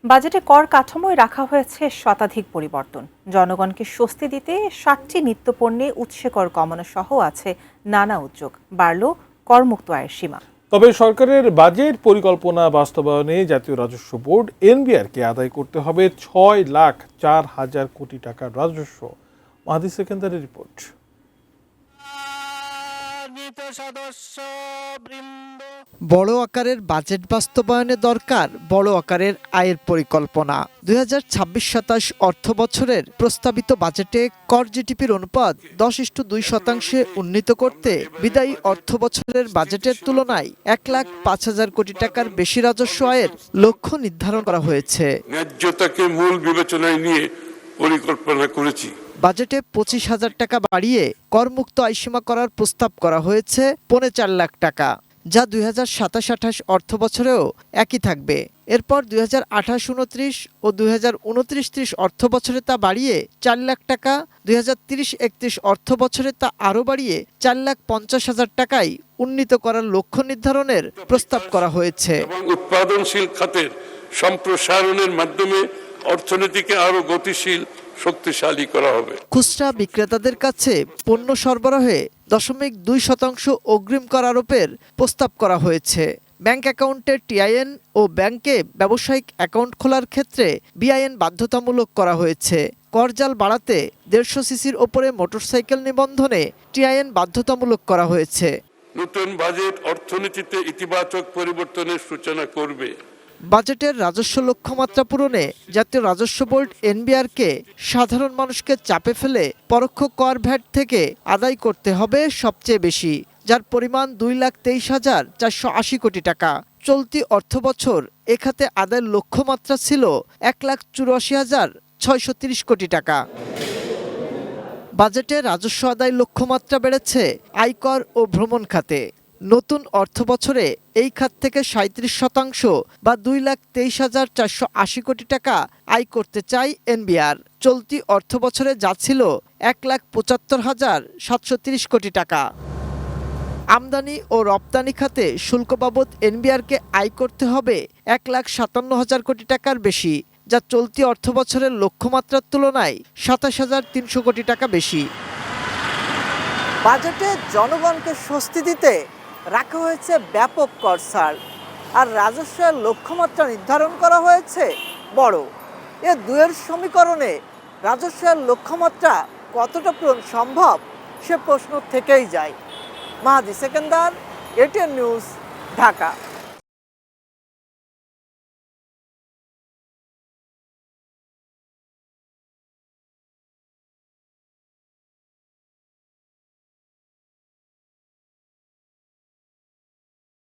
বাজেটে কর কাঠামোয় রাখা হয়েছে শতাধিক পরিবর্তন। জনগণকে স্বস্তি দিতে ৬০টি নিত্যপণ্যে উৎসে কর কমানো সহ আছে নানা উদ্যোগ। বাড়ল করমুক্ত আয়ের সীমা। তবে সরকারের বাজেট পরিকল্পনা বাস্তবায়নে জাতীয় রাজস্ব বোর্ড এনবিআরকে আদায় করতে হবে ৬,০৪,০০০ কোটি টাকার রাজস্ব। মাহাদি সেকেন্দারের রিপোর্ট। বড় আকারের বাজেট বাস্তবায়নে দরকার বড় আকারের আয়ের পরিকল্পনা। ২০২৬-২৭ অর্থ বছরের প্রস্তাবিত বাজেটে কর জিডিপির অনুপাত ১০:২ উন্নীত করতে বিদায়ী অর্থ বছরের বাজেটের তুলনায় ১,০৫,০০০ কোটি টাকার বেশি রাজস্ব আয়ের লক্ষ্য নির্ধারণ করা হয়েছে। ন্যায্যতাকে মূল বিবেচনায় নিয়ে পরিকল্পনা করেছি। বাজেটে ২৫,০০০ টাকা বাড়িয়ে করমুক্ত আয়সীমা করার প্রস্তাব করা হয়েছে ৪.৫ লাখ টাকা, যা ২০২৭-২৮ অর্থ বছরেও একই থাকবে। এরপর ২০২৮-২৯ ও ২০২৯-৩০ অর্থ বছরে তা বাড়িয়ে ৪ লাখ টাকা, ২০৩০-৩১ অর্থ বছরে তা আরও বাড়িয়ে ৪,৫০,০০০ টাকায় উন্নীত করার লক্ষ্য নির্ধারণের প্রস্তাব করা হয়েছে। উৎপাদনশীল খাতের সম্প্রসারণের মাধ্যমে অর্থনীতিকে আরও গতিশীল শক্তিশালী করা হবে। খুচরা বিক্রেতাদের কাছে পণ্য সরবরাহে ০.২% অগ্রিম কর আরোপের প্রস্তাব করা হয়েছে। ব্যাংক অ্যাকাউন্টের টিআইএন ও ব্যাংকে ব্যবসায়িক অ্যাকাউন্ট খোলার ক্ষেত্রে বিআইএন বাধ্যতামূলক করা হয়েছে। করজাল বাড়াতে ১৫০ সিসির ওপরে মোটরসাইকেল নিবন্ধনে টিআইএন বাধ্যতামূলক করা হয়েছে। নতুন বাজেট অর্থনীতিতে ইতিবাচক পরিবর্তনের সূচনা করবে। বাজেটের রাজস্ব লক্ষ্যমাত্রা পূরণে জাতীয় রাজস্ব বোর্ড এনবিআরকে সাধারণ মানুষকে চাপে ফেলে পরোক্ষ কর ভ্যাট থেকে আদায় করতে হবে সবচেয়ে বেশি, যার পরিমাণ ২,২৩,৪৮০ কোটি টাকা। চলতি অর্থবছর এ খাতে আদায়ের লক্ষ্যমাত্রা ছিল ১,৮৪,৬৩০ কোটি টাকা। বাজেটে রাজস্ব আদায় লক্ষ্যমাত্রা বেড়েছে আয়কর ও ভ্রমণ খাতে। নতুন অর্থ বছরে এই খাত থেকে ৩৭% বা ২,২৩,৪৮০ কোটি টাকা আয় করতে চায় এনবিআর। চলতি অর্থ বছরে যা ছিল ১,৭৫,৭৩০ কোটি টাকা। আমদানি ও রপ্তানি খাতে শুল্ক বাবদ এনবিআরকে আয় করতে হবে ১,৫৭,০০০ কোটি টাকার বেশি, যা চলতি অর্থ বছরের লক্ষ্যমাত্রার তুলনায় ২৭,৩০০ কোটি টাকা বেশি। বাজেটে জনগণকে স্বস্তি দিতে রাখা হয়েছে ব্যাপক কর ছাড়, আর রাজস্বের লক্ষ্যমাত্রা নির্ধারণ করা হয়েছে বড়। এ দুয়ের সমীকরণে রাজস্বের লক্ষ্যমাত্রা কতটা পূরণ সম্ভব সে প্রশ্ন থেকেই যায়। মাহাদি সেকেন্দার, এটিএন নিউজ, ঢাকা।